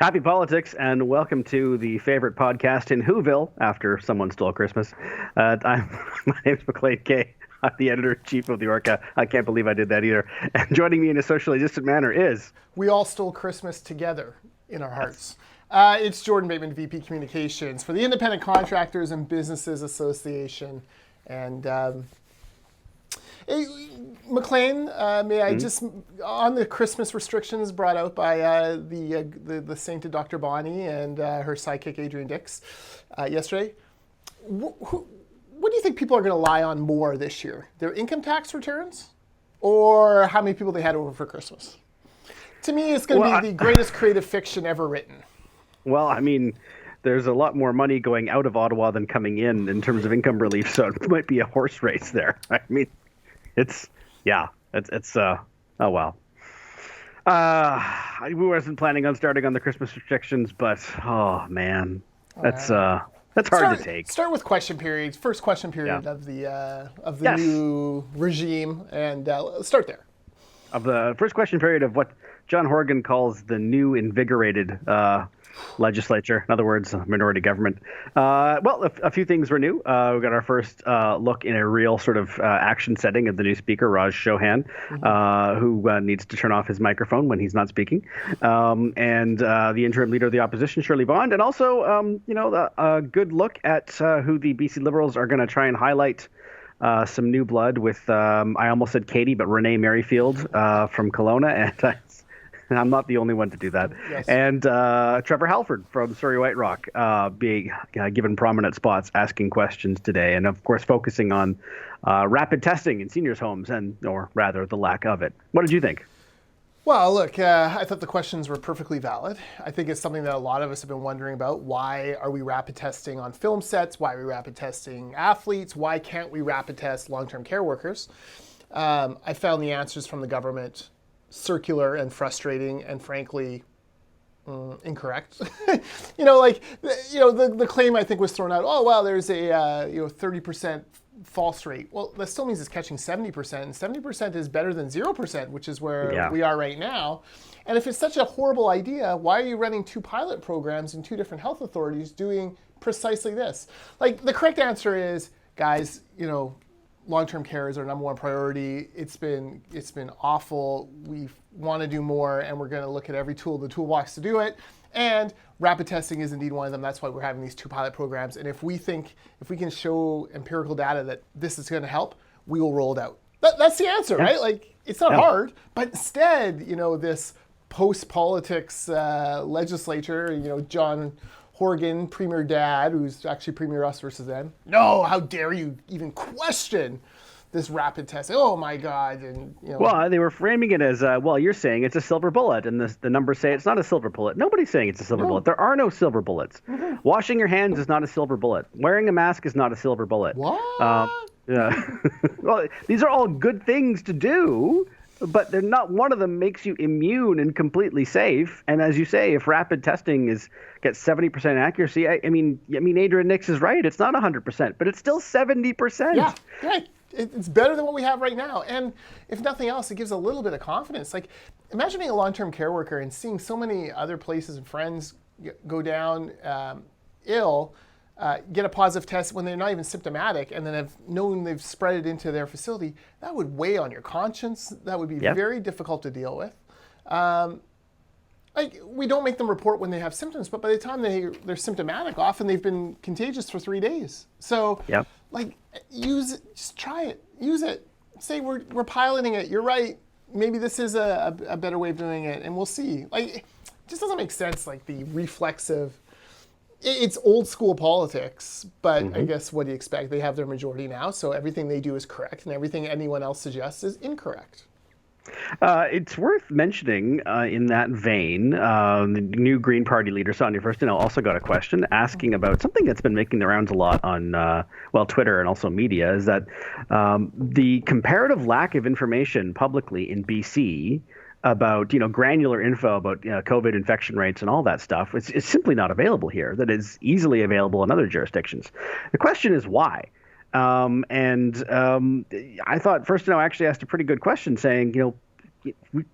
Happy politics, and welcome to the favorite podcast in Whoville after someone stole Christmas. My name's Maclean K. I'm the editor-in-chief of the Orca. I can't believe I did that either. And joining me in a socially distant manner is... We all stole Christmas together in our hearts. It's Jordan Bateman, VP Communications for the Independent Contractors and Businesses Association. And Maclean, may I just, on the Christmas restrictions brought out by the sainted Dr. Bonnie and her sidekick Adrian Dix yesterday, what do you think people are going to lie on more this year? Their income tax returns or how many people they had over for Christmas? To me, it's going to be the greatest creative fiction ever written. Well, I mean, there's a lot more money going out of Ottawa than coming in terms of income relief, so it might be a horse race there. I mean, it's oh well. I wasn't planning on starting on the Christmas restrictions, but oh man, that's hard to take. Start with question periods. First question period of the Yes. new regime, and let's start there. Of the first question period of what John Horgan calls the new invigorated legislature, in other words, minority government. Well, a few things were new. We got our first look in a real sort of action setting of the new speaker, Raj Chouhan, who needs to turn off his microphone when he's not speaking, and the interim leader of the opposition, Shirley Bond, and also, a good look at who the BC Liberals are going to try and highlight. Some new blood with, I almost said Katie, but Renee Merrifield from Kelowna, and I'm not the only one to do that. Yes. And Trevor Halford from Surrey White Rock being given prominent spots, asking questions today, and of course focusing on rapid testing in seniors' homes, or rather the lack of it. What did you think? Well, look, I thought the questions were perfectly valid. I think it's something that a lot of us have been wondering about. Why are we rapid testing on film sets? Why are we rapid testing athletes? Why can't we rapid test long-term care workers? I found the answers from the government circular and frustrating and frankly incorrect. The claim I think was thrown out, oh, well, there's a 30% false rate. Well, that still means it's catching 70%, and 70% is better than 0%, which is where we are right now. And if it's such a horrible idea, why are you running two pilot programs in two different health authorities doing precisely this? Like, the correct answer is, guys, long-term care is our number one priority. It's been awful. We want to do more, and we're going to look at every tool in the toolbox to do it. And rapid testing is indeed one of them. That's why we're having these two pilot programs. And if we can show empirical data that this is going to help, we will roll it out. That's the answer, right? Like, it's not hard. But instead, this post-politics legislature, John Horgan, Premier Dad, who's actually Premier Us versus them. No, how dare you even question this rapid testing? Oh my God! And Well, they were framing it as, you're saying it's a silver bullet, and the numbers say it's not a silver bullet. Nobody's saying it's a silver bullet. There are no silver bullets. Mm-hmm. Washing your hands is not a silver bullet. Wearing a mask is not a silver bullet. What? Well, these are all good things to do. But they're not one of them makes you immune and completely safe. And as you say, if rapid testing gets 70% accuracy, I mean, Adrian Dix is right. It's not 100%, but it's still 70%. Yeah, right. It's better than what we have right now. And if nothing else, it gives a little bit of confidence. Like, imagine being a long-term care worker and seeing so many other places and friends go down ill, get a positive test when they're not even symptomatic, and then have known they've spread it into their facility. That would weigh on your conscience. That would be very difficult to deal with. We don't make them report when they have symptoms, but by the time they're symptomatic, often they've been contagious for 3 days. So, use it. Just try it. Use it. Say we're piloting it. You're right. Maybe this is a better way of doing it, and we'll see. Like, it just doesn't make sense. Like the reflexive. It's old school politics, but I guess what do you expect? They have their majority now, so everything they do is correct, and everything anyone else suggests is incorrect. It's worth mentioning in that vein, the new Green Party leader, Sonia Furstenau, also got a question asking about something that's been making the rounds a lot on, Twitter and also media, is that the comparative lack of information publicly in BC about, granular info about COVID infection rates and all that stuff. It's simply not available here. That is easily available in other jurisdictions. The question is why? I thought First actually asked a pretty good question saying,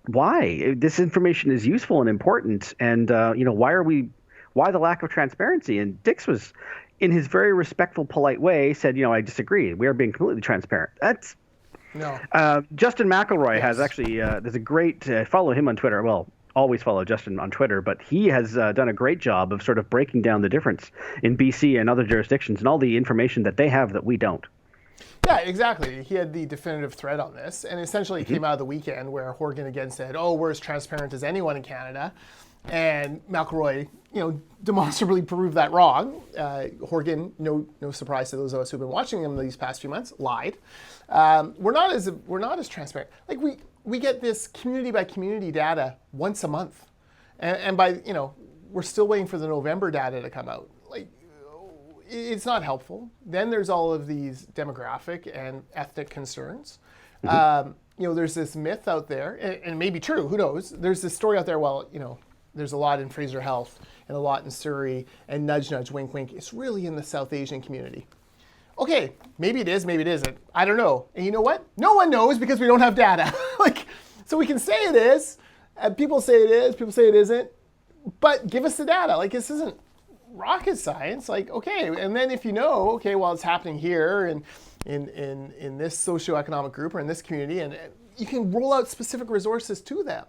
why? This information is useful and important, and why the lack of transparency? And Dix was, in his very respectful, polite way, said, I disagree. We are being completely transparent. That's no. Justin McElroy has actually. There's a great follow him on Twitter. Well, always follow Justin on Twitter, but he has done a great job of sort of breaking down the difference in BC and other jurisdictions and all the information that they have that we don't. Yeah, exactly. He had the definitive thread on this, and essentially came out of the weekend where Horgan again said, "Oh, we're as transparent as anyone in Canada," and McElroy, demonstrably proved that wrong. Horgan, no surprise to those of us who've been watching him these past few months, lied. We're not as transparent. Like we get this community by community data once a month, and by we're still waiting for the November data to come out. Like it's not helpful. Then there's all of these demographic and ethnic concerns. There's this myth out there, and it may be true. Who knows? There's this story out there. Well, there's a lot in Fraser Health and a lot in Surrey, and nudge, nudge, wink, wink. It's really in the South Asian community. Okay, maybe it is, maybe it isn't. I don't know. And you know what? No one knows because we don't have data. So we can say it is. People say it is. People say it isn't. But give us the data. This isn't rocket science. Okay. And then if it's happening here and in this socioeconomic group or in this community, and you can roll out specific resources to them.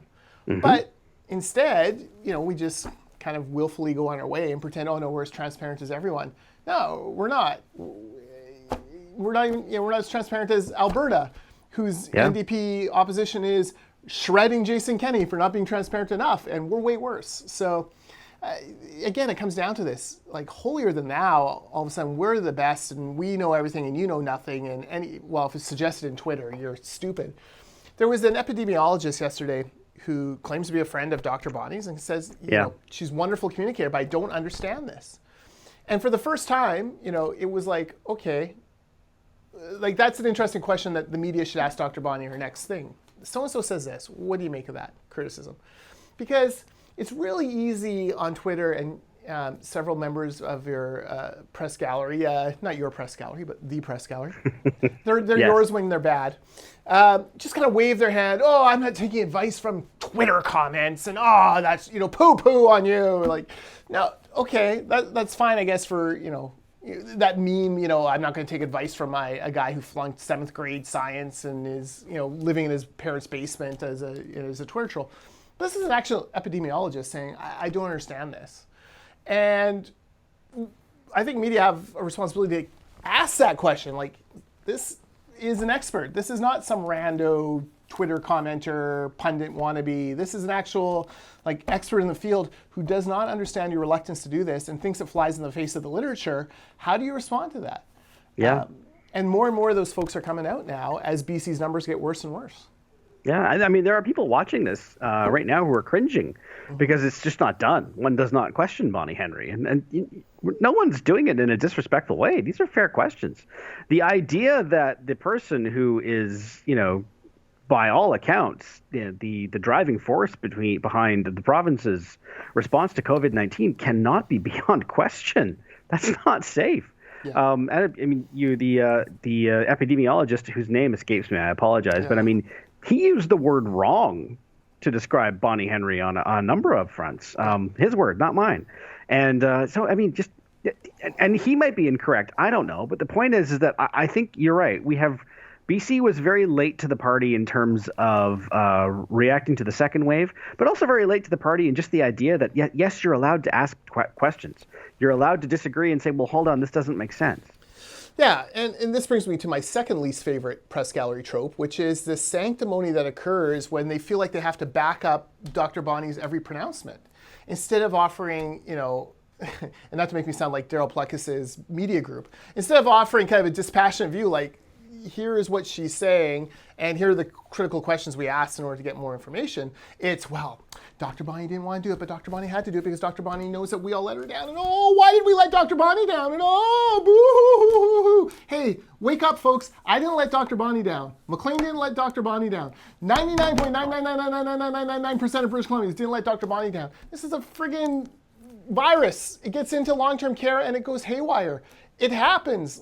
But instead, we just kind of willfully go on our way and pretend, oh no, we're as transparent as everyone. No, we're not. We're not even. We're not as transparent as Alberta, whose NDP opposition is shredding Jason Kenney for not being transparent enough, and we're way worse. So, again, it comes down to this: holier than thou. All of a sudden, we're the best, and we know everything, and you know nothing. And if it's suggested in Twitter, you're stupid. There was an epidemiologist yesterday who claims to be a friend of Dr. Bonnie's and says, she's a wonderful communicator, but I don't understand this. And for the first time, it was okay, that's an interesting question that the media should ask Dr. Bonnie her next thing. So-and-so says this. What do you make of that criticism? Because it's really easy on Twitter, and several members of your press gallery, not your press gallery, but the press gallery, they're yours when they're bad, just kind of wave their hand, oh, I'm not taking advice from Twitter comments, and oh, that's, poo-poo on you. No, okay, that's fine, I guess, for, that meme, I'm not going to take advice from a guy who flunked 7th grade science and is, living in his parents' basement as a Twitter troll. But this is an actual epidemiologist saying, I don't understand this. And I think media have a responsibility to ask that question. This is an expert. This is not some rando Twitter commenter, pundit wannabe. This is an actual expert in the field who does not understand your reluctance to do this and thinks it flies in the face of the literature. How do you respond to that? Yeah. And more of those folks are coming out now as BC's numbers get worse and worse. Yeah, I mean, there are people watching this right now who are cringing because it's just not done. One does not question Bonnie Henry, and no one's doing it in a disrespectful way. These are fair questions. The idea that the person who is, by all accounts, the driving force behind the province's response to COVID-19 cannot be beyond question. That's not safe. Yeah. And I mean, the epidemiologist whose name escapes me, I apologize, but I mean, he used the word wrong to describe Bonnie Henry on a number of fronts. His word, not mine. And so, I mean, and he might be incorrect. I don't know. But the point is that I think you're right. BC was very late to the party in terms of reacting to the second wave, but also very late to the party in just the idea that, yes, you're allowed to ask questions. You're allowed to disagree and say, well, hold on, this doesn't make sense. Yeah, and this brings me to my second least favorite press gallery trope, which is the sanctimony that occurs when they feel like they have to back up Dr. Bonnie's every pronouncement. Instead of offering, and not to make me sound like Daryl Plekis's media group, instead of offering kind of a dispassionate view, here is what she's saying, and here are the critical questions we asked in order to get more information. It's, Dr. Bonnie didn't want to do it, but Dr. Bonnie had to do it because Dr. Bonnie knows that we all let her down, and oh, why did we let Dr. Bonnie down? And oh, boo-hoo-hoo-hoo-hoo. Hey, wake up, folks. I didn't let Dr. Bonnie down. Maclean didn't let Dr. Bonnie down. 99.9999999% of British Columbians didn't let Dr. Bonnie down. This is a friggin' virus. It gets into long-term care, and it goes haywire. It happens.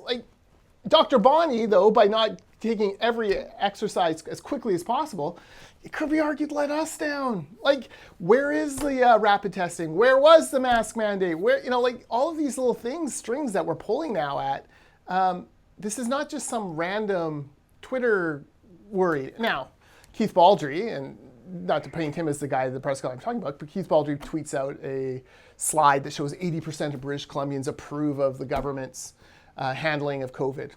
Dr. Bonnie, though, by not taking every exercise as quickly as possible, it could be argued let us down. Like, where is the rapid testing? Where was the mask mandate? Where, like all of these little things, strings that we're pulling now at. This is not just some random Twitter worry. Now, Keith Baldry, and not to paint him as the guy at the press conference I'm talking about, but Keith Baldry tweets out a slide that shows 80% of British Columbians approve of the government's handling of COVID.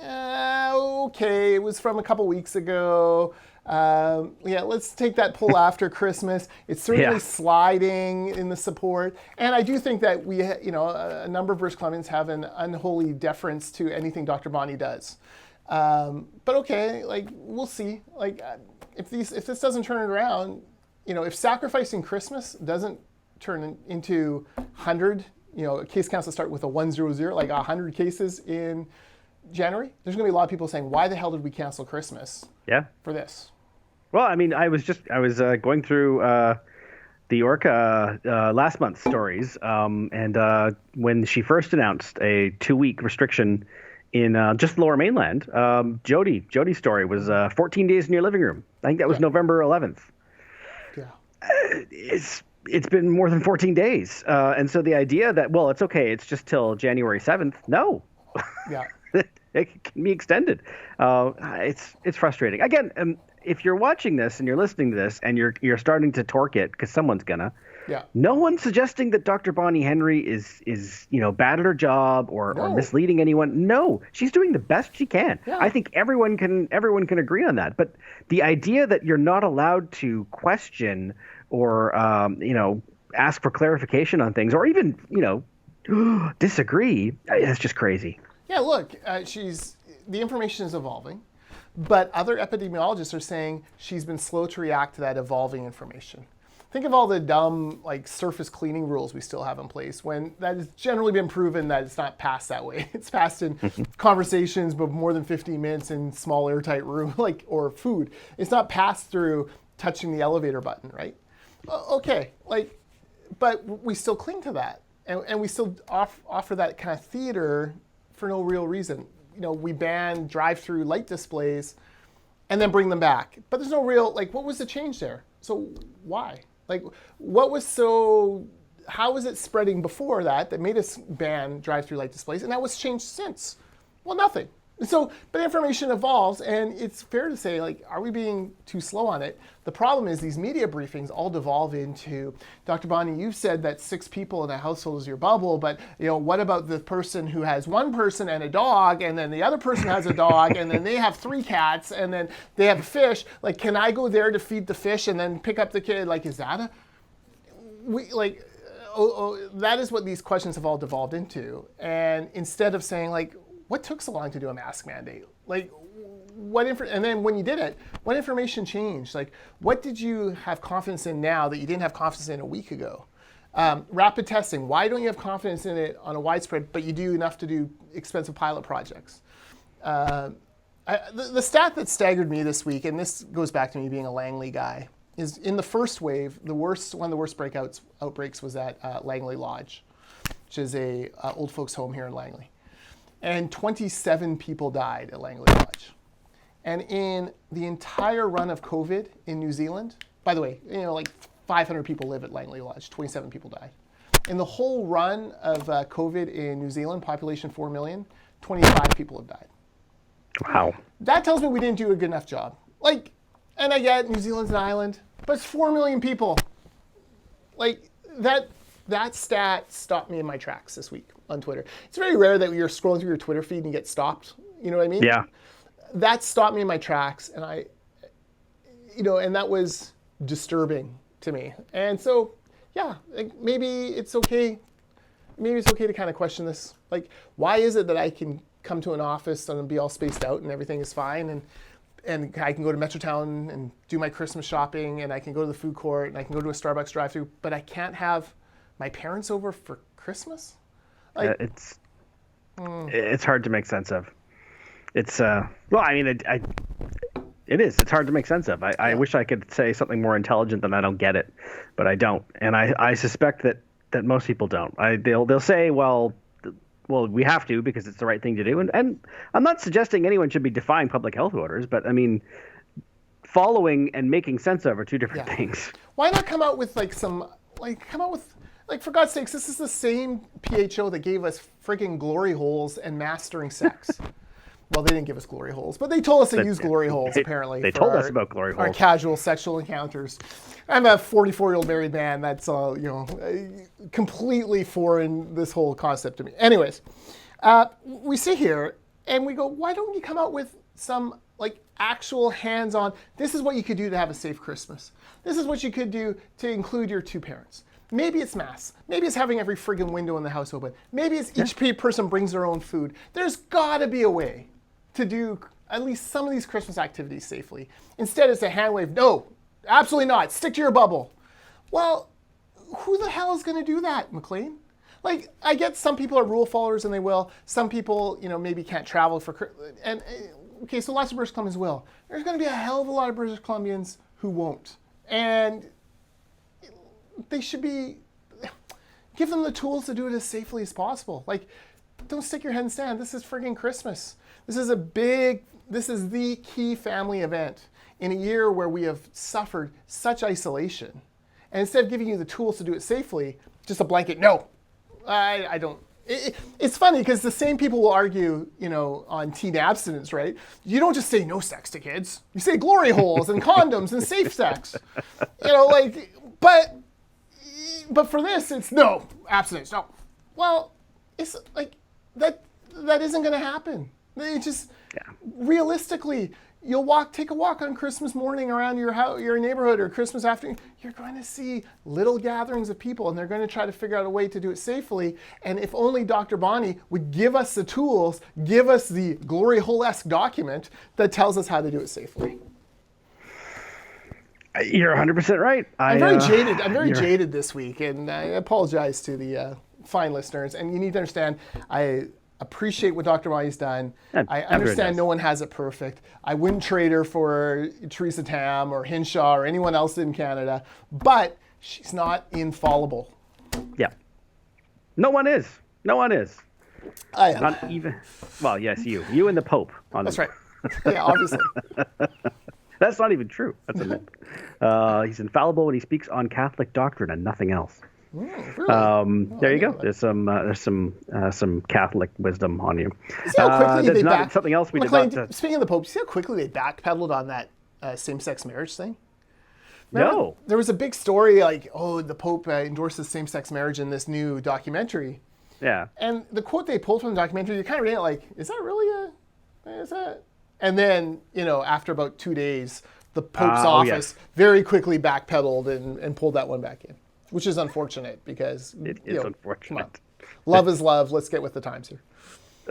Okay, it was from a couple weeks ago. Let's take that poll after Christmas. It's certainly sliding in the support. And I do think that we, a number of British Columbians have an unholy deference to anything Dr. Bonnie does. But okay, we'll see. If this doesn't turn it around, if sacrificing Christmas doesn't turn into 100, case counts that start with a 100, like 100 cases in January, there's going to be a lot of people saying, why the hell did we cancel Christmas for this? Well, I mean, I was going through the Orca last month's stories, and when she first announced a 2-week restriction in just the Lower Mainland, Jody's story was 14 days in your living room. I think that was November 11th. Yeah. It's been more than 14 days, and so the idea that it's okay, it's just till January 7th. No. Yeah. It can be extended. It's frustrating. Again, if you're watching this and you're listening to this and you're starting to torque it because someone's gonna. Yeah. No one's suggesting that Dr. Bonnie Henry is bad at her job or misleading anyone. No, she's doing the best she can. Yeah. I think everyone can agree on that. But the idea that you're not allowed to question or ask for clarification on things or even disagree, that's just crazy. Yeah, look, the information is evolving, but other epidemiologists are saying she's been slow to react to that evolving information. Think of all the dumb surface cleaning rules we still have in place when that has generally been proven that it's not passed that way. It's passed in conversations but more than 15 minutes in small airtight room or food. It's not passed through touching the elevator button, right? Okay, but we still cling to that and we still offer that kind of theater for no real reason. We ban drive-through light displays and then bring them back. But there's no real, what was the change there? So why? How was it spreading before that made us ban drive-through light displays? And that was changed since? Well, nothing. So, but information evolves, and it's fair to say, are we being too slow on it? The problem is these media briefings all devolve into, Dr. Bonnie, you've said that 6 people in a household is your bubble, but what about the person who has 1 person and a dog, and then the other person has a dog, and then they have 3 cats, and then they have a fish? Can I go there to feed the fish and then pick up the kid? Is that that is what these questions have all devolved into. And instead of saying, what took so long to do a mask mandate? And then when you did it, what information changed? What did you have confidence in now that you didn't have confidence in a week ago? Rapid testing, why don't you have confidence in it on a widespread, but you do enough to do expensive pilot projects? The stat that staggered me this week, and this goes back to me being a Langley guy, is in the first wave, one of the worst outbreaks was at Langley Lodge, which is a old folks home here in Langley. And 27 people died at Langley Lodge. And in the entire run of COVID in New Zealand, by the way, 500 people live at Langley Lodge, 27 people died. In the whole run of COVID in New Zealand, population 4 million, 25 people have died. Wow. That tells me we didn't do a good enough job. And I get New Zealand's an island, but it's 4 million people. That stat stopped me in my tracks this week on Twitter. It's very rare that you're scrolling through your Twitter feed and you get stopped. You know what I mean? Yeah. That stopped me in my tracks, and and that was disturbing to me. And so, maybe it's okay. Maybe it's okay to kind of question this. Why is it that I can come to an office and be all spaced out and everything is fine, and I can go to Metrotown and do my Christmas shopping, and I can go to the food court, and I can go to a Starbucks drive-thru, but I can't have my parents over for Christmas? It's hard to make sense of. It is. It's hard to make sense of. I wish I could say something more intelligent than I don't get it, but I don't. And I suspect that most people don't. They'll say, well, we have to because it's the right thing to do. And I'm not suggesting anyone should be defying public health orders, but I mean, following and making sense of are two different things. Why not come out with for God's sakes, this is the same PHO that gave us freaking glory holes and mastering sex. Well, they didn't give us glory holes, but they told us to use glory holes, apparently. They told us about glory holes. Our casual sexual encounters. I'm a 44-year-old married man. That's, completely foreign, this whole concept to me. Anyways, we sit here and we go, why don't you come out with some actual hands-on, this is what you could do to have a safe Christmas. This is what you could do to include your two parents. Maybe it's mass. Maybe it's having every friggin' window in the house open. Maybe it's each person brings their own food. There's gotta be a way to do at least some of these Christmas activities safely. Instead, it's a hand wave. No, absolutely not. Stick to your bubble. Well, who the hell is gonna do that, Maclean? I get some people are rule followers and they will. Some people, maybe can't travel okay, so lots of British Columbians will. There's gonna be a hell of a lot of British Columbians who won't. And they should give them the tools to do it as safely as possible. Don't stick your head in sand. This is friggin' Christmas. This is the key family event in a year where we have suffered such isolation. And instead of giving you the tools to do it safely, just a blanket, no, I don't. It's funny because the same people will argue, on teen abstinence, right? You don't just say no sex to kids. You say glory holes and condoms and safe sex. But for this, it's no, abstinence, no. Well, it's that isn't going to happen. Realistically, take a walk on Christmas morning around your neighborhood or Christmas afternoon. You're going to see little gatherings of people, and they're going to try to figure out a way to do it safely. And if only Dr. Bonnie would give us the tools, give us the glory hole-esque document that tells us how to do it safely. You're 100% right. I'm very jaded. I'm very jaded this week, and I apologize to the fine listeners. And you need to understand, I appreciate what Dr. Bonnie's done. I understand no one has it perfect. I wouldn't trade her for Theresa Tam or Hinshaw or anyone else in Canada, but she's not infallible. Yeah. No one is. No one is. I am. Not even. Well, yes, you. You and the Pope. That's right. Yeah, obviously. That's not even true. That's a myth. He's infallible when he speaks on Catholic doctrine and nothing else. Really? There you go. There's some Catholic wisdom on you. See how quickly they backed. Something else we Maclean, did not. Speaking of the Pope, see how quickly they backpedaled on that same-sex marriage thing? No. There was a big story the Pope endorses same-sex marriage in this new documentary. Yeah. And the quote they pulled from the documentary, you're kind of reading it is that really is that? And then, after about 2 days, the Pope's office very quickly backpedaled and pulled that one back in, which is unfortunate because it is unfortunate. Come on. Love is love. Let's get with the times here.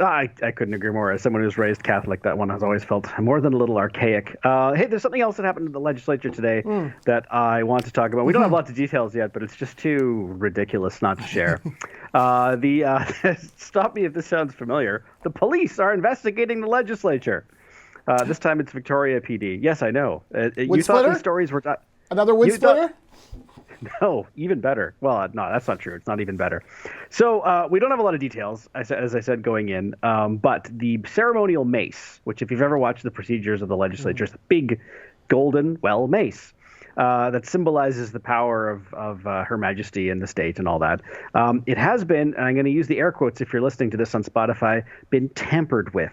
I couldn't agree more. As someone who's raised Catholic, that one has always felt more than a little archaic. Hey, there's something else that happened in the legislature today that I want to talk about. We don't have lots of details yet, but it's just too ridiculous not to share. Stop me if this sounds familiar. The police are investigating the legislature. This time it's Victoria PD. Yes, I know. You thought these stories were... Another wood splitter? No, even better. Well, no, that's not true. It's not even better. So we don't have a lot of details, as I said, going in. But the ceremonial mace, which if you've ever watched the procedures of the legislature, is a big golden, mace that symbolizes the power of Her Majesty and the state and all that. It has been, and I'm going to use the air quotes if you're listening to this on Spotify, been tampered with.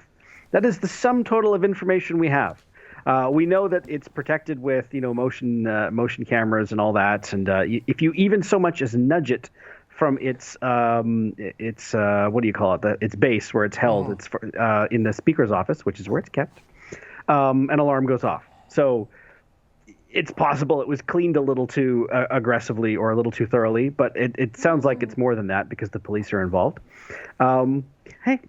That is the sum total of information we have. We know that it's protected with, motion cameras and all that. And if you even so much as nudge it from its what do you call it? Its base where it's held. It's in the speaker's office, which is where it's kept. An alarm goes off. So it's possible it was cleaned a little too aggressively or a little too thoroughly, but it sounds like it's more than that because the police are involved. Hey,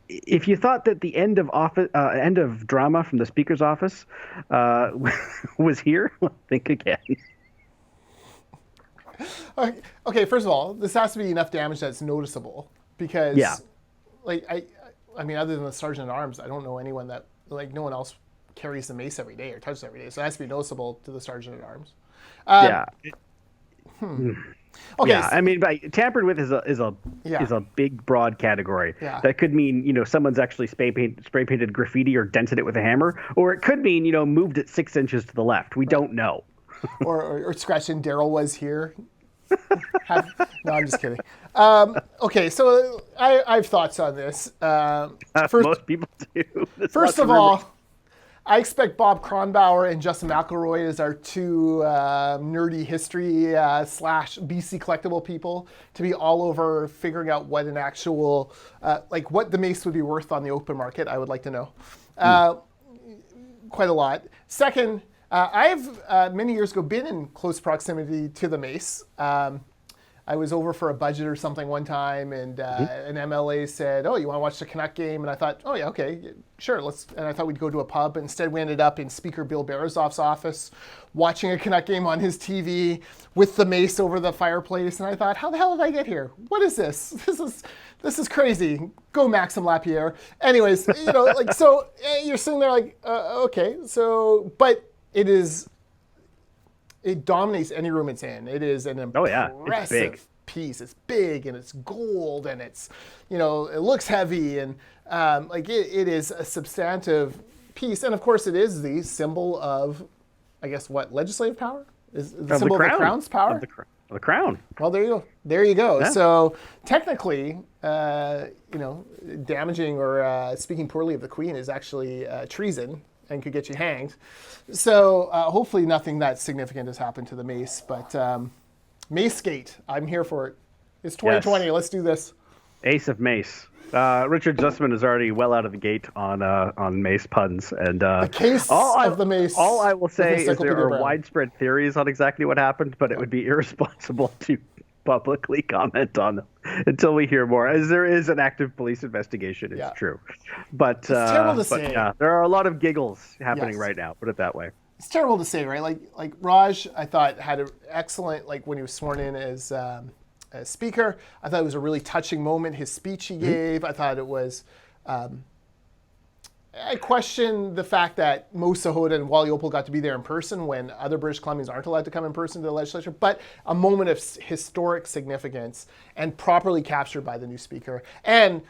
if you thought that the end of drama from the speaker's office was here, think again. Okay, first of all, this has to be enough damage that's noticeable because, I mean, other than the sergeant at arms, I don't know anyone that no one else carries the mace every day or touches it every day, so it has to be noticeable to the sergeant at arms. Okay. Yeah, I mean, tampered with is a big, broad category. Yeah. That could mean someone's actually spray painted graffiti or dented it with a hammer, or it could mean moved it 6 inches to the left. We don't know. or scratching Daryl was here. No, I'm just kidding. Okay, so I have thoughts on this. Most people do. First of all, I expect Bob Cronbauer and Justin McElroy as our two nerdy history / BC collectible people to be all over figuring out what an actual, what the mace would be worth on the open market. I would like to know. Quite a lot. Second, I've many years ago been in close proximity to the mace. I was over for a budget or something one time, and an MLA said, "Oh, you want to watch the Canuck game?" And I thought, "Oh yeah, okay, sure, let's." And I thought we'd go to a pub. But instead, we ended up in Speaker Bill Berezov's office, watching a Canuck game on his TV with the mace over the fireplace. And I thought, "How the hell did I get here? What is this? This is crazy." Go Maxim Lapierre. Anyways, so you're sitting there like, okay, so but it is. It dominates any room it's in. It is an impressive piece. It's big and it's gold and it's, it looks heavy and it is a substantive piece. And of course, it is the symbol of, I guess, what legislative power is the symbol of the crown's power. The crown. Well, there you go. There you go. Yeah. So technically, damaging or speaking poorly of the Queen is actually treason and could get you hanged. So hopefully nothing that significant has happened to the mace, but Macegate, I'm here for it. It's 2020, yes. Let's do this. Ace of Mace. Richard Zussman is already well out of the gate on mace puns. And the case of the mace. All I will say is there are widespread theories on exactly what happened, but it would be irresponsible to publicly comment on them until we hear more, as there is an active police investigation. It's true, but it's terrible to say. Yeah, there are a lot of giggles happening right now. Put it that way. It's terrible to say, right? Like Raj, I thought had an excellent when he was sworn in as speaker. I thought it was a really touching moment. His speech he gave. I thought it was. I question the fact that Mo Sahota and Wally Opal got to be there in person when other British Columbians aren't allowed to come in person to the legislature, but a moment of historic significance and properly captured by the new speaker. And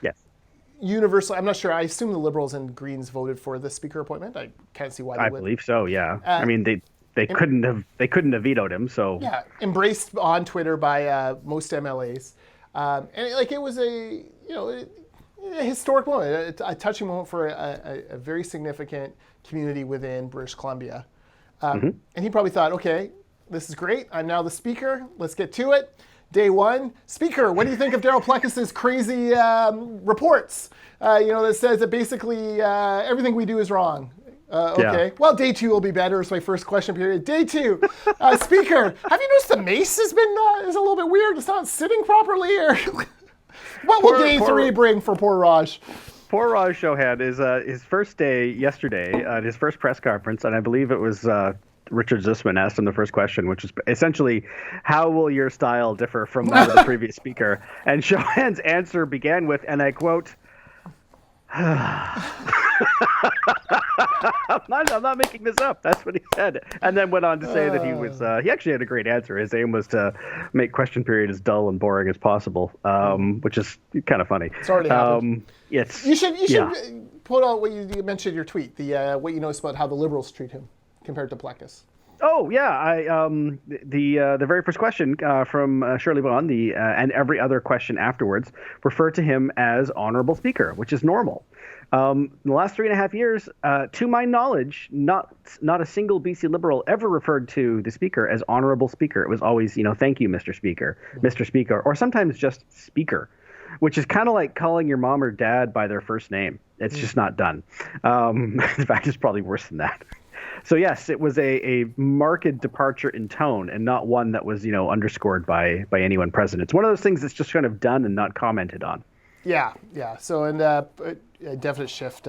universal, I'm not sure, I assume the Liberals and Greens voted for the speaker appointment. I can't see why they would. I believe so, yeah. I mean, they couldn't have vetoed him, so. Yeah, embraced on Twitter by most MLAs. And it was a historic moment, a touching moment for a very significant community within British Columbia. And he probably thought, okay, this is great. I'm now the speaker. Let's get to it. Day one, Speaker, what do you think of Daryl Plecas's crazy reports? That says that basically everything we do is wrong. Okay. Well, day two will be better. It's my first question period. Day two, Speaker, have you noticed the mace has been is a little bit weird? It's not sitting properly, or what will day three bring for poor Raj? Poor Raj Chouhan is his first day yesterday at his first press conference, and I believe it was Richard Zussman asked him the first question, which is essentially, how will your style differ from that of the previous speaker? And Chouhan's answer began with, and I quote, I'm not making this up. That's what he said. And then went on to say that he actually had a great answer. His aim was to make question period as dull and boring as possible, which is kind of funny. It's already happened. You should put out what you mentioned in your tweet, what you noticed about how the Liberals treat him compared to Plecas. Oh yeah, the very first question from Shirley Vaughan, and every other question afterwards refer to him as Honourable Speaker, which is normal. In the last 3.5 years, to my knowledge, not a single BC Liberal ever referred to the Speaker as Honourable Speaker. It was always, thank you, Mr. Speaker, Mr. Speaker, or sometimes just Speaker, which is kind of like calling your mom or dad by their first name. It's just not done. In fact, it's probably worse than that. So yes, it was a marked departure in tone, and not one that was underscored by anyone present. It's one of those things that's just kind of done and not commented on. Yeah. So a definite shift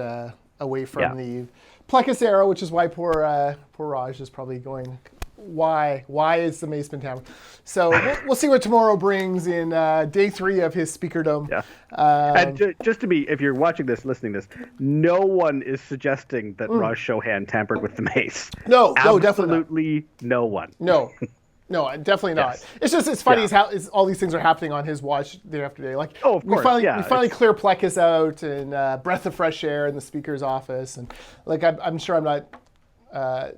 away from the Plecas era, which is why poor Raj is probably going, why is the mace been tampered? So we'll see what tomorrow brings in day three of his speakerdom. Yeah. And just to be, if you're watching this, listening to this, no one is suggesting that Raj Chouhan tampered with the mace. No, definitely absolutely no one. No. No, definitely not. Yes. It's just it's funny how all these things are happening on his watch day after day. Like, of course, we finally clear Plecas out and breath of fresh air in the speaker's office, and like I'm sure I'm not.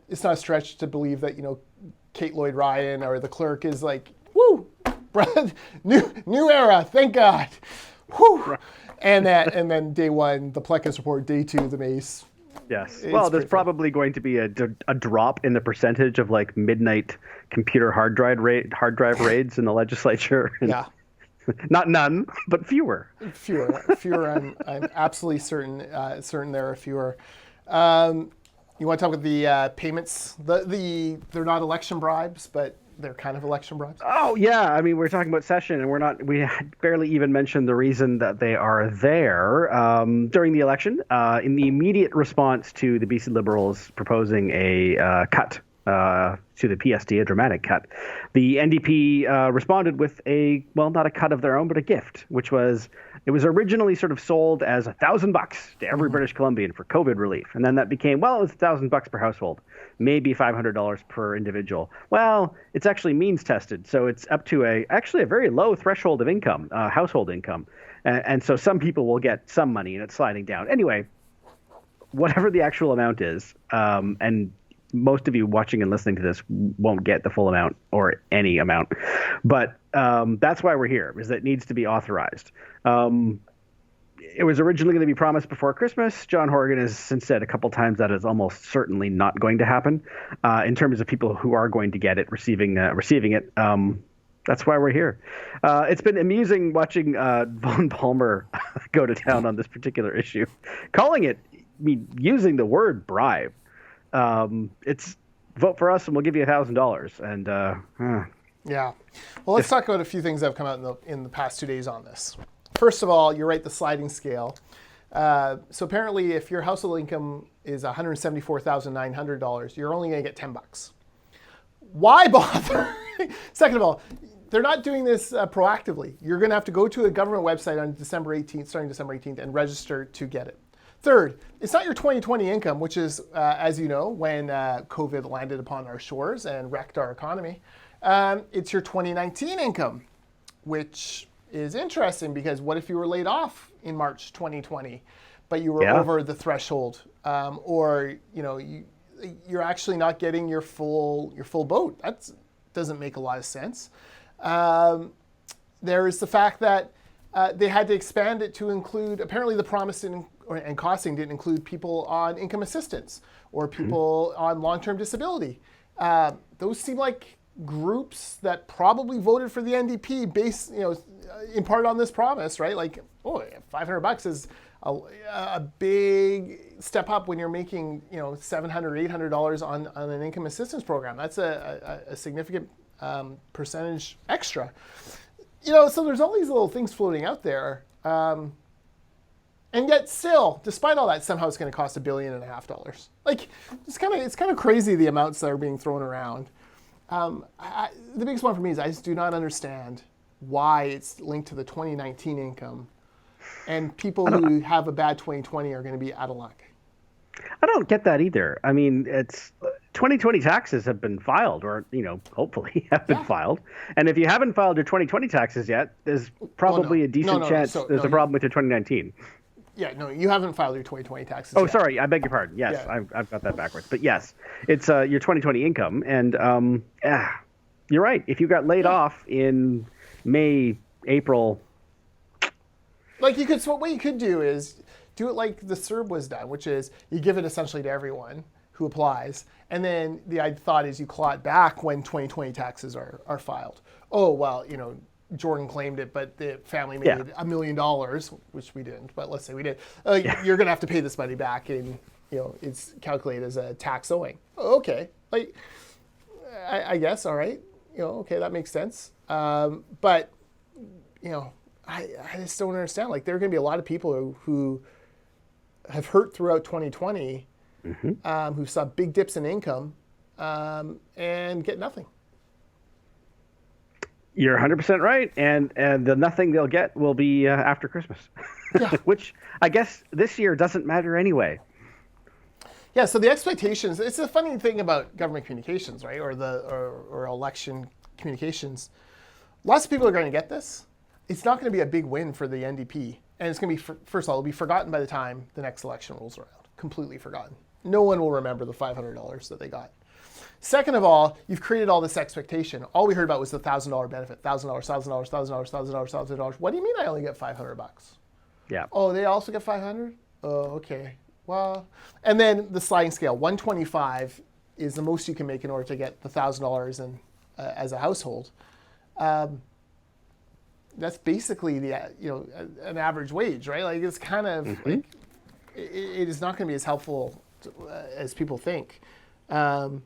It's not a stretch to believe that Kate Lloyd Ryan or the clerk is like, woo, new era, thank God, woo, right. and then day one the Plecas report, day two the mace. Yes. Well, there's probably going to be a drop in the percentage of like midnight computer hard drive raids in the legislature. Yeah. Not none, but fewer. Fewer. I'm absolutely certain there are fewer. You want to talk about the payments? They're not election bribes, but they're kind of election bribes. Oh yeah, I mean we're talking about session, and we barely even mentioned the reason that they are there during the election. In the immediate response to the BC Liberals proposing a cut to the PSD, a dramatic cut, the NDP responded with not a cut of their own, but a gift, which was. It was originally sort of sold as $1,000 to every British Columbian for COVID relief. And then that became, it was $1,000 per household, maybe $500 per individual. Well, it's actually means tested. So it's up to a very low threshold of income, household income. And so some people will get some money and it's sliding down. Anyway, whatever the actual amount is, and most of you watching and listening to this won't get the full amount or any amount. But that's why we're here, is that it needs to be authorized. It was originally going to be promised before Christmas. John Horgan has since said a couple times that is almost certainly not going to happen in terms of people who are going to get it, receiving it. That's why we're here. It's been amusing watching Von Palmer go to town on this particular issue, calling it, using the word bribe. It's vote for us and we'll give you $1,000. And yeah. Well, let's talk about a few things that have come out in the past 2 days on this. First of all, you're right, the sliding scale. So apparently if your household income is $174,900, you're only going to get $10. Why bother? Second of all, they're not doing this proactively. You're going to have to go to a government website on starting December 18th, and register to get it. Third, it's not your 2020 income, which is, as you know, when COVID landed upon our shores and wrecked our economy. It's your 2019 income, which is interesting because what if you were laid off in March 2020, but you were over the threshold, or you're actually not getting your full boat? That doesn't make a lot of sense. There is the fact that they had to expand it to include, apparently the promise and costing didn't include people on income assistance or people on long-term disability. Those seem like groups that probably voted for the NDP based, in part on this promise, right? Like, $500 is a big step up when you're making, $700, $800 on an income assistance program. That's a significant percentage extra. So there's all these little things floating out there. And yet still, despite all that, somehow it's going to cost $1.5 billion. Like, it's kind of crazy the amounts that are being thrown around. The biggest one for me is I just do not understand why it's linked to the 2019 income, and people who have a bad 2020 are going to be out of luck. I don't get that either. I mean, it's 2020 taxes have been filed, or hopefully have been filed. And if you haven't filed your 2020 taxes yet, there's probably a decent chance there's a problem with your 2019. Yeah, no, you haven't filed your 2020 taxes yet. Oh, sorry, I beg your pardon. Yes, yeah. I've got that backwards. But yes, it's your 2020 income, and you're right. If you got laid off in May, April, what you could do is do it like the CERB was done, which is you give it essentially to everyone who applies, and then the thought is you claw it back when 2020 taxes are filed. Oh, well, Jordan claimed it, but the family made $1 million, which we didn't, but let's say we did. You're going to have to pay this money back, and it's calculated as a tax owing. Oh, okay, like I guess, all right, okay, that makes sense. But I just don't understand. Like, there are going to be a lot of people who have hurt throughout 2020, who saw big dips in income, and get nothing. You're 100% right, and the nothing they'll get will be after Christmas, which I guess this year doesn't matter anyway. Yeah, so the expectations, it's a funny thing about government communications, right, or election communications. Lots of people are going to get this. It's not going to be a big win for the NDP. And it's going to be, first of all, it'll be forgotten by the time the next election rolls around. Completely forgotten. No one will remember the $500 that they got. Second of all, you've created all this expectation. All we heard about was the $1,000 benefit. $1,000, $1,000, $1,000, $1,000, $1,000. What do you mean I only get $500? Yeah. Oh, they also get 500? Oh, okay. Well, and then the sliding scale. 125 is the most you can make in order to get the $1,000 in, as a household. That's basically the an average wage, right? Like it's kind of like it is not going to be as helpful as people think. I'm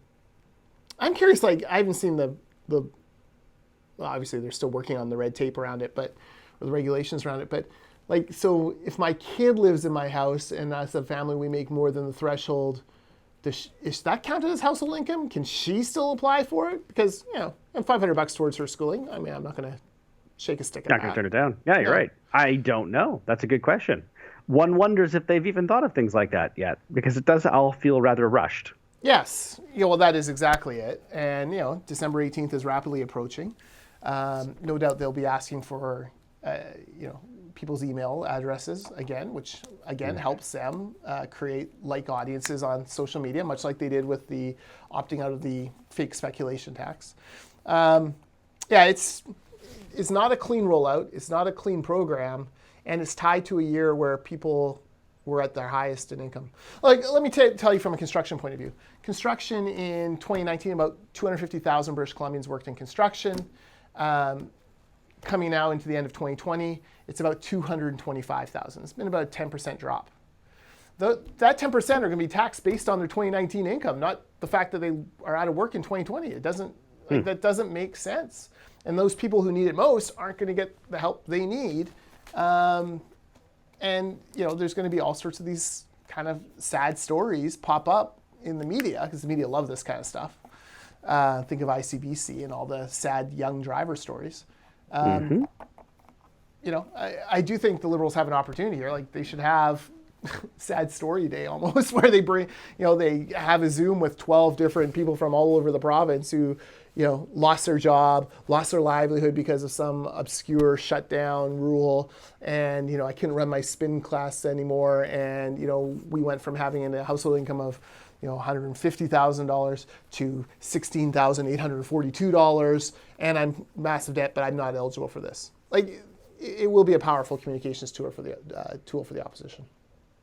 curious. Like I haven't seen the well, obviously they're still working on the red tape around it, or the regulations around it. But like, so if my kid lives in my house and as a family we make more than the threshold, is that counted as household income? Can she still apply for it? Because and $500 towards her schooling. I mean, I'm not going to shake a stick at that. Not going to turn it down. Yeah, you're right. I don't know. That's a good question. One wonders if they've even thought of things like that yet, because it does all feel rather rushed. Yes. Well, that is exactly it. And, December 18th is rapidly approaching. No doubt they'll be asking for, people's email addresses again, which, again, helps them create like audiences on social media, much like they did with the opting out of the fake speculation tax. It's not a clean rollout. It's not a clean program. And it's tied to a year where people were at their highest in income. Like, let me tell you from a construction point of view. Construction in 2019, about 250,000 British Columbians worked in construction. Coming now into the end of 2020, it's about 225,000. It's been about a 10% drop. That 10% are going to be taxed based on their 2019 income, not the fact that they are out of work in 2020. It doesn't, that doesn't make sense. And those people who need it most aren't going to get the help they need. And there's going to be all sorts of these kind of sad stories pop up in the media, because the media love this kind of stuff. Think of ICBC and all the sad young driver stories. I do think the Liberals have an opportunity here. Like, they should have sad story day almost, where they bring, they have a Zoom with 12 different people from all over the province who, lost their job, lost their livelihood because of some obscure shutdown rule. And, I couldn't run my spin class anymore. And, we went from having a household income of, $150,000 to $16,842. And I'm massive debt, but I'm not eligible for this. Like, it will be a powerful communications tool for the opposition.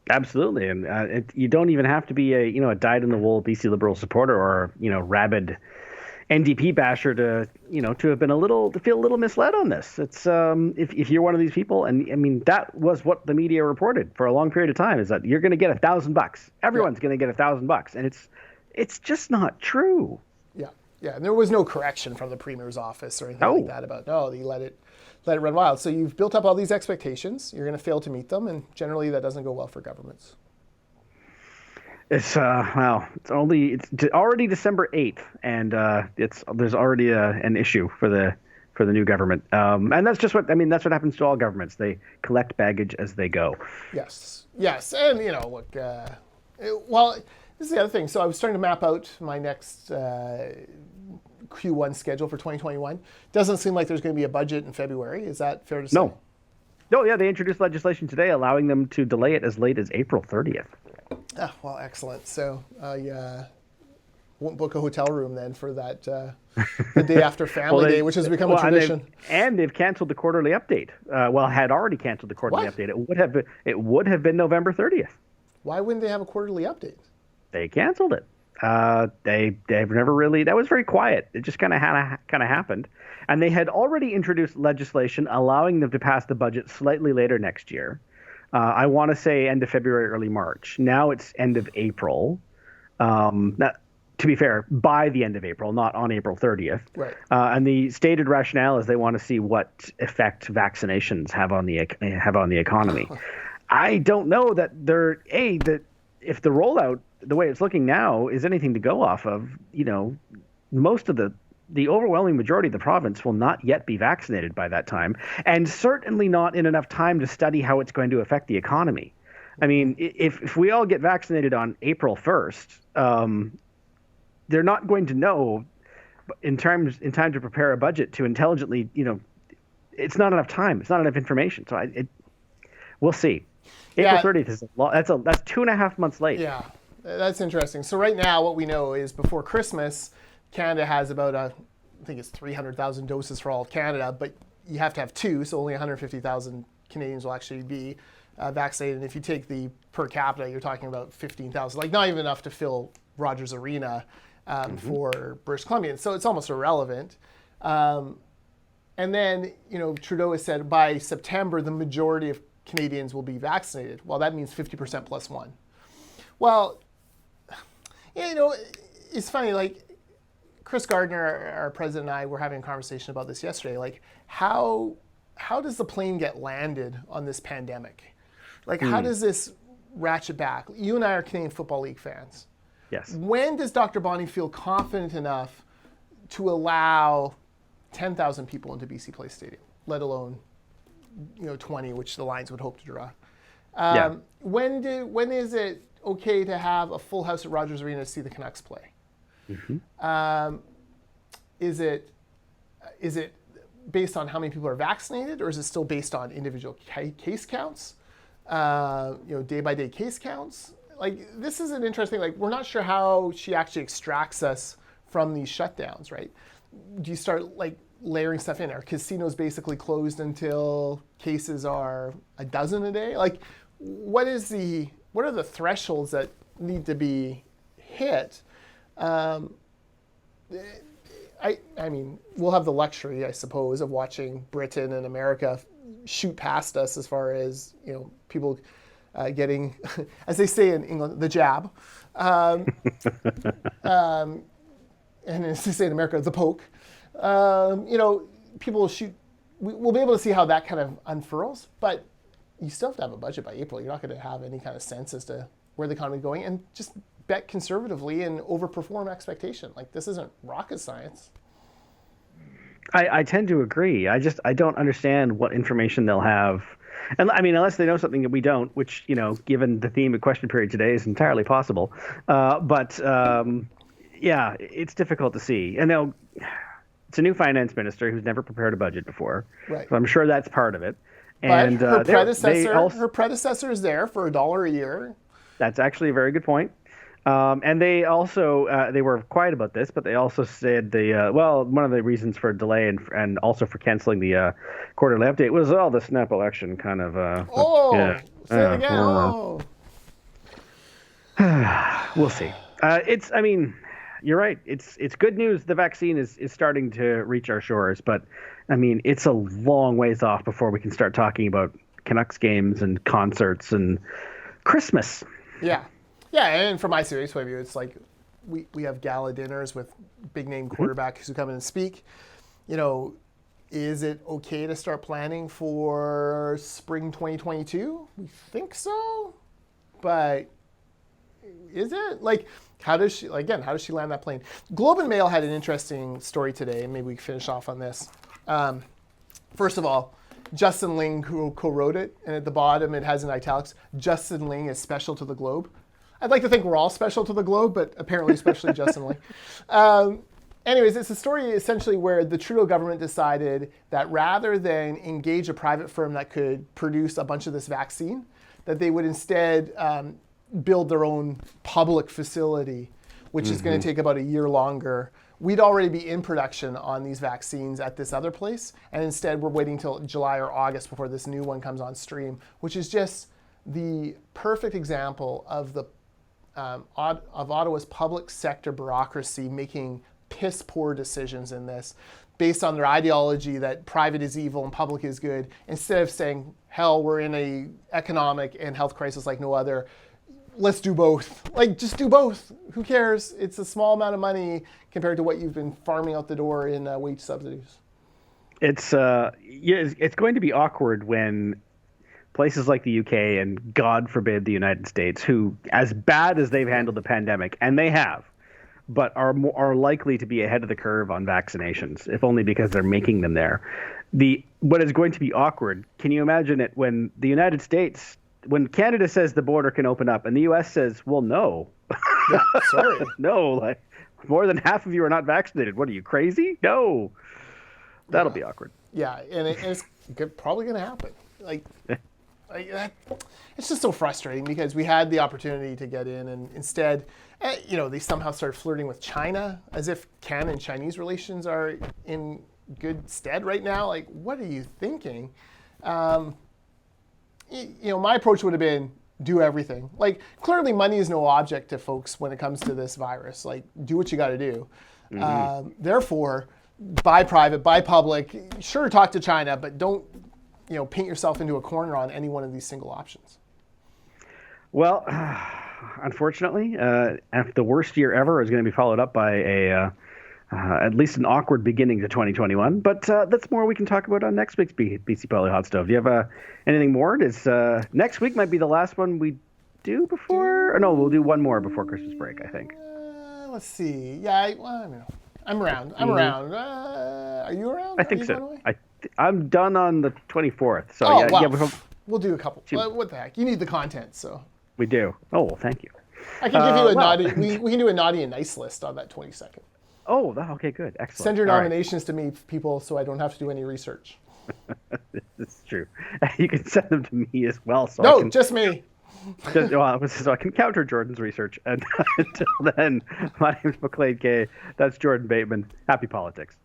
Absolutely. And you don't even have to be a dyed-in-the-wool BC Liberal supporter or, rabid NDP basher to feel a little misled on this. It's if you're one of these people, and I mean, that was what the media reported for a long period of time, is that you're going to get $1,000. Everyone's going to get $1,000, and it's just not true. Yeah, and there was no correction from the Premier's office or anything like that about they let it run wild. So you've built up all these expectations. You're going to fail to meet them, and generally that doesn't go well for governments. It's it's already December 8th, and there's already an issue for the new government, and that's just what happens to all governments. They collect baggage as they go. Yes, and look, well, this is the other thing. So I was starting to map out my next Q1 schedule for 2021. Doesn't seem like there's going to be a budget in February. Is that fair to say? No, yeah, they introduced legislation today allowing them to delay it as late as April 30th. Ah, well, excellent. So won't book a hotel room then for that the day after Family Day, which has become a tradition. And they've canceled the quarterly update. Had already canceled the quarterly update. It would have been November 30th. Why wouldn't they have a quarterly update? They canceled it. They've never really. That was very quiet. It just kind of happened. And they had already introduced legislation allowing them to pass the budget slightly later next year. I want to say end of February, early March. Now it's end of April. To be fair, by the end of April, not on April 30th. Right. And the stated rationale is they want to see what effect vaccinations have on the economy. I don't know that that if the rollout, the way it's looking now, is anything to go off of. Most of the overwhelming majority of the province will not yet be vaccinated by that time, and certainly not in enough time to study how it's going to affect the economy. I mean, if we all get vaccinated on April 1st, they're not going to know in time to prepare a budget to intelligently, it's not enough time. It's not enough information. So we'll see. April 30th is that's 2.5 months late. Yeah, that's interesting. So right now, what we know is before Christmas, Canada has about I think it's 300,000 doses for all of Canada, but you have to have 2, so only 150,000 Canadians will actually be vaccinated. And if you take the per capita, you're talking about 15,000, like not even enough to fill Rogers Arena for British Columbians. So it's almost irrelevant. And then, Trudeau has said by September, the majority of Canadians will be vaccinated. Well, that means 50% plus 1. Well, it's funny, like Chris Gardner, our president, and I were having a conversation about this yesterday. Like, how does the plane get landed on this pandemic? Like, how does this ratchet back? You and I are Canadian Football League fans. Yes. When does Dr. Bonnie feel confident enough to allow 10,000 people into BC Place Stadium, let alone 20, which the Lions would hope to draw? When is it okay to have a full house at Rogers Arena to see the Canucks play? Is it based on how many people are vaccinated, or is it still based on individual case counts? Day by day case counts. Like, this is an interesting. Like, we're not sure how she actually extracts us from these shutdowns, right? Do you start like layering stuff in? Are casinos basically closed until cases are a dozen a day? Like, what are the thresholds that need to be hit? I mean, we'll have the luxury, I suppose, of watching Britain and America shoot past us as far as people getting, as they say in England, the jab, and as they say in America, the poke. People will shoot. We'll be able to see how that kind of unfurls, but you still have to have a budget by April. You're not going to have any kind of sense as to where the economy is going, and just bet conservatively and overperform expectation. Like, this isn't rocket science. I tend to agree. I don't understand what information they'll have. And I mean, unless they know something that we don't, which, given the theme of question period today is entirely possible. But it's difficult to see. And it's a new finance minister who's never prepared a budget before. Right. So I'm sure that's part of it. And but her predecessor is there for $1 a year. That's actually a very good point. And they also they were quiet about this, but they also said one of the reasons for delay and also for canceling the quarterly update was the snap election kind of. Say it again. We'll see. You're right. It's good news. The vaccine is starting to reach our shores, but I mean, it's a long ways off before we can start talking about Canucks games and concerts and Christmas. Yeah. Yeah, and from my serious point of view, it's like we have gala dinners with big name quarterbacks who come in and speak. Is it okay to start planning for spring 2022? We think so, but is it? Like, how does she land that plane? Globe and Mail had an interesting story today, and maybe we can finish off on this. First of all, Justin Ling co-wrote it, and at the bottom it has in italics, Justin Ling is special to the Globe. I'd like to think we're all special to the Globe, but apparently especially Justin Ling. Anyways, it's a story essentially where the Trudeau government decided that rather than engage a private firm that could produce a bunch of this vaccine, that they would instead build their own public facility, which is going to take about a year longer. We'd already be in production on these vaccines at this other place, and instead we're waiting till July or August before this new one comes on stream, which is just the perfect example of Ottawa's public sector bureaucracy making piss poor decisions in this based on their ideology that private is evil and public is good, instead of saying, hell, we're in a economic and health crisis like no other. Let's do both. Like, just do both. Who cares? It's a small amount of money compared to what you've been farming out the door in wage subsidies. It's going to be awkward when places like the UK and, God forbid, the United States, who, as bad as they've handled the pandemic, and they have, but are likely to be ahead of the curve on vaccinations, if only because they're making them there. What is going to be awkward, can you imagine it when the United States, when Canada says the border can open up and the US says, well, no. Yeah, sorry. No, like, More than half of you are not vaccinated. What are you, crazy? No. That'll be awkward. Yeah, and it's probably going to happen. It's just so frustrating because we had the opportunity to get in, and instead, they somehow started flirting with China as if Canada and Chinese relations are in good stead right now. Like, what are you thinking? My approach would have been do everything. Like, clearly money is no object to folks when it comes to this virus. Like, do what you got to do. Mm-hmm. Therefore, buy private, buy public. Sure, talk to China, but don't paint yourself into a corner on any one of these single options. Well, unfortunately, the worst year ever is going to be followed up by at least an awkward beginning to 2021. But that's more we can talk about on next week's BC Poly Hot Stove. Do you have anything more? Next week might be the last one we do before? Or no, we'll do one more before Christmas break, I think. Let's see. Yeah, I'm around. Are you around? I think so. I'm done on the 24th. So we'll do a couple. What the heck? You need the content, so. We do. Oh, well, thank you. I can give you a naughty. We can do a naughty and nice list on that 22nd. Oh, okay, good, excellent. Send your nominations to me, people, so I don't have to do any research. This is true. You can send them to me as well. Just me. So I can counter Jordan's research. And until then, my name's Maclean K. That's Jordan Bateman. Happy politics.